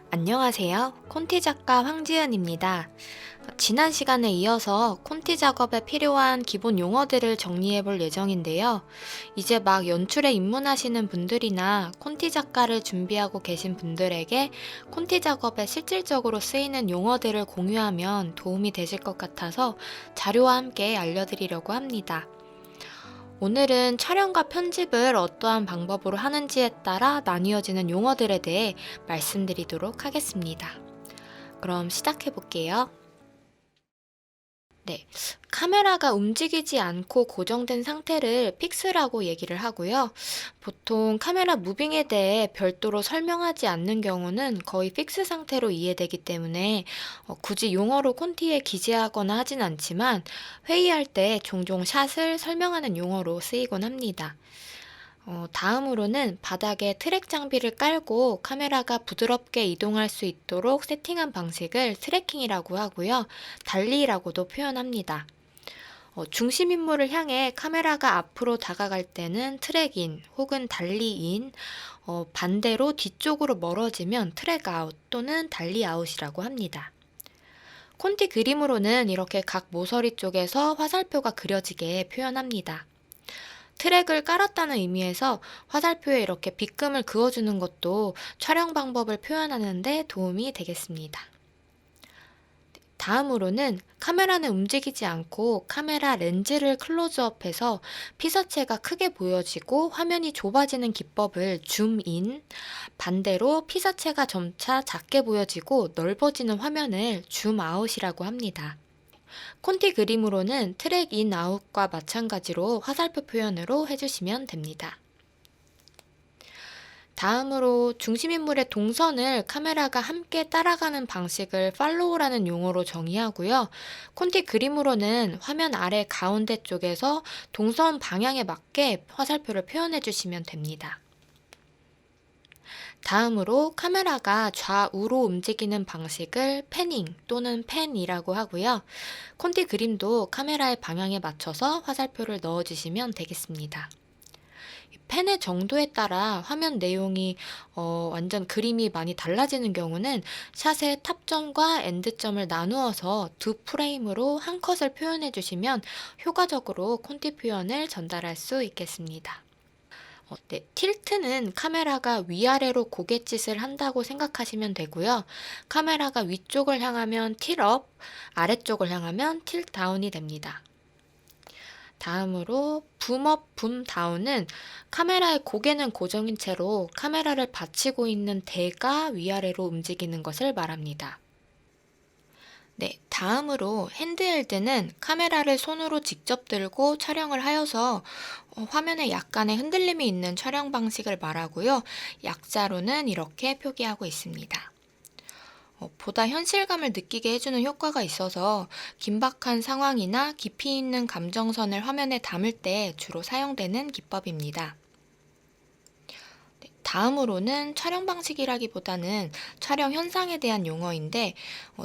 안녕하세요. 콘티 작가 황지은입니다. 지난 시간에 이어서 콘티 작업에 필요한 기본 용어들을 정리해 볼 예정인데요. 이제 막 연출에 입문하시는 분들이나 콘티 작가를 준비하고 계신 분들에게 콘티 작업에 실질적으로 쓰이는 용어들을 공유하면 도움이 되실 것 같아서 자료와 함께 알려드리려고 합니다. 오늘은 촬영과 편집을 어떠한 방법으로 하는지에 따라 나뉘어지는 용어들에 대해 말씀드리도록 하겠습니다. 그럼 시작해 볼게요. 네, 카메라가 움직이지 않고 고정된 상태를 픽스라고 얘기를 하고요. 보통 카메라 무빙에 대해 별도로 설명하지 않는 경우는 거의 픽스 상태로 이해되기 때문에 굳이 용어로 콘티에 기재하거나 하진 않지만 회의할 때 종종 샷을 설명하는 용어로 쓰이곤 합니다. 다음으로는 바닥에 트랙 장비를 깔고 카메라가 부드럽게 이동할 수 있도록 세팅한 방식을 트래킹이라고 하고요. 달리라고도 표현합니다. 중심 인물을 향해 카메라가 앞으로 다가갈 때는 트랙인 혹은 달리인, 반대로 뒤쪽으로 멀어지면 트랙 아웃 또는 달리 아웃이라고 합니다. 콘티 그림으로는 이렇게 각 모서리 쪽에서 화살표가 그려지게 표현합니다. 트랙을 깔았다는 의미에서 화살표에 이렇게 빗금을 그어주는 것도 촬영 방법을 표현하는 데 도움이 되겠습니다. 다음으로는 카메라는 움직이지 않고 카메라 렌즈를 클로즈업해서 피사체가 크게 보여지고 화면이 좁아지는 기법을 줌인, 반대로 피사체가 점차 작게 보여지고 넓어지는 화면을 줌아웃이라고 합니다. 콘티 그림으로는 트랙 인 아웃과 마찬가지로 화살표 표현으로 해주시면 됩니다. 다음으로 중심인물의 동선을 카메라가 함께 따라가는 방식을 팔로우라는 용어로 정의하고요. 콘티 그림으로는 화면 아래 가운데 쪽에서 동선 방향에 맞게 화살표를 표현해 주시면 됩니다. 다음으로 카메라가 좌우로 움직이는 방식을 패닝 또는 팬이라고 하고요. 콘티 그림도 카메라의 방향에 맞춰서 화살표를 넣어주시면 되겠습니다. 펜의 정도에 따라 화면 내용이 완전 그림이 많이 달라지는 경우는 샷의 탑점과 엔드점을 나누어서 두 프레임으로 한 컷을 표현해 주시면 효과적으로 콘티 표현을 전달할 수 있겠습니다. 네, 틸트는 카메라가 위아래로 고갯짓을 한다고 생각하시면 되고요. 카메라가 위쪽을 향하면 틸업, 아래쪽을 향하면 틸다운이 됩니다. 다음으로 붐업, 붐다운은 카메라의 고개는 고정인 채로 카메라를 받치고 있는 대가 위아래로 움직이는 것을 말합니다. 네, 다음으로 핸드헬드는 카메라를 손으로 직접 들고 촬영을 하여서 화면에 약간의 흔들림이 있는 촬영 방식을 말하고요. 약자로는 이렇게 표기하고 있습니다. 보다 현실감을 느끼게 해주는 효과가 있어서 긴박한 상황이나 깊이 있는 감정선을 화면에 담을 때 주로 사용되는 기법입니다. 다음으로는 촬영 방식이라기보다는 촬영 현상에 대한 용어인데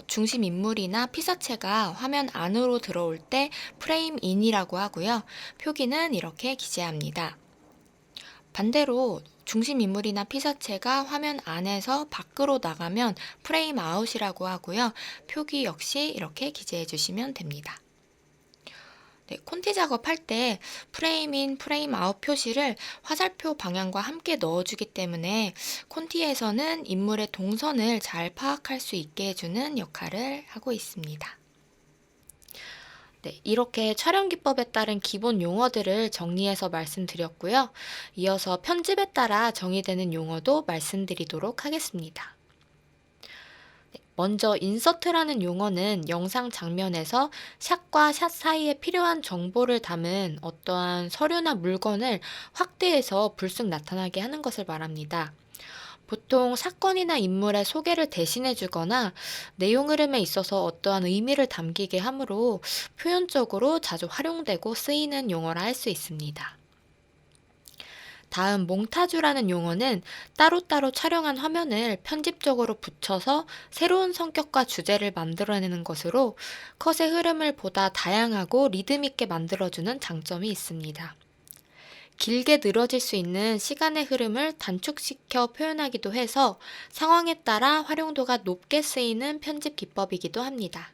중심 인물이나 피사체가 화면 안으로 들어올 때 프레임 인이라고 하고요. 표기는 이렇게 기재합니다. 반대로 중심 인물이나 피사체가 화면 안에서 밖으로 나가면 프레임 아웃이라고 하고요. 표기 역시 이렇게 기재해 주시면 됩니다. 네, 콘티 작업할 때 프레임 인, 프레임 아웃 표시를 화살표 방향과 함께 넣어주기 때문에 콘티에서는 인물의 동선을 잘 파악할 수 있게 해주는 역할을 하고 있습니다. 네, 이렇게 촬영 기법에 따른 기본 용어들을 정리해서 말씀드렸고요. 이어서 편집에 따라 정의되는 용어도 말씀드리도록 하겠습니다. 먼저 인서트라는 용어는 영상 장면에서 샷과 샷 사이에 필요한 정보를 담은 어떠한 서류나 물건을 확대해서 불쑥 나타나게 하는 것을 말합니다. 보통 사건이나 인물의 소개를 대신해 주거나 내용 흐름에 있어서 어떠한 의미를 담기게 하므로 표현적으로 자주 활용되고 쓰이는 용어라 할 수 있습니다. 다음 몽타주라는 용어는 따로따로 촬영한 화면을 편집적으로 붙여서 새로운 성격과 주제를 만들어내는 것으로 컷의 흐름을 보다 다양하고 리듬 있게 만들어주는 장점이 있습니다. 길게 늘어질 수 있는 시간의 흐름을 단축시켜 표현하기도 해서 상황에 따라 활용도가 높게 쓰이는 편집 기법이기도 합니다.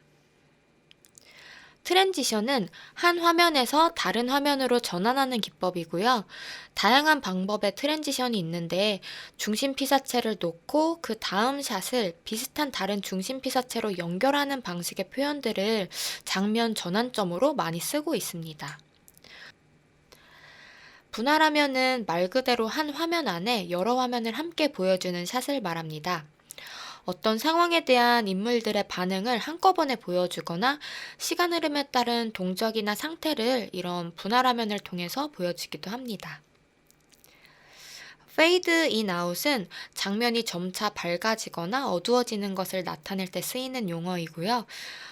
트랜지션은 한 화면에서 다른 화면으로 전환하는 기법이고요. 다양한 방법의 트랜지션이 있는데 중심 피사체를 놓고 그 다음 샷을 비슷한 다른 중심 피사체로 연결하는 방식의 표현들을 장면 전환점으로 많이 쓰고 있습니다. 분할하면은 말 그대로 한 화면 안에 여러 화면을 함께 보여주는 샷을 말합니다. 어떤 상황에 대한 인물들의 반응을 한꺼번에 보여주거나 시간 흐름에 따른 동작이나 상태를 이런 분할 화면을 통해서 보여주기도 합니다. 페이드 인 아웃은 장면이 점차 밝아지거나 어두워지는 것을 나타낼 때 쓰이는 용어이고요.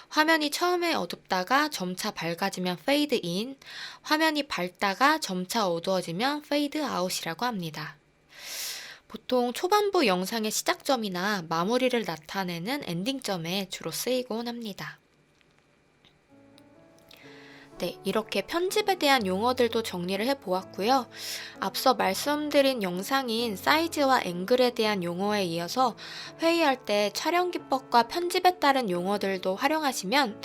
화면이 처음에 어둡다가 점차 밝아지면 페이드 인, 화면이 밝다가 점차 어두워지면 페이드 아웃이라고 합니다. 보통 초반부 영상의 시작점이나 마무리를 나타내는 엔딩점에 주로 쓰이곤 합니다. 네, 이렇게 편집에 대한 용어들도 정리를 해보았고요. 앞서 말씀드린 영상인 사이즈와 앵글에 대한 용어에 이어서 회의할 때 촬영 기법과 편집에 따른 용어들도 활용하시면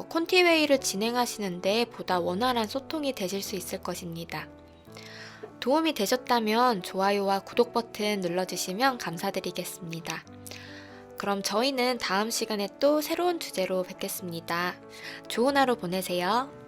콘티 회의를 진행하시는데 보다 원활한 소통이 되실 수 있을 것입니다. 도움이 되셨다면 좋아요와 구독 버튼 눌러주시면 감사드리겠습니다. 그럼 저희는 다음 시간에 또 새로운 주제로 뵙겠습니다. 좋은 하루 보내세요.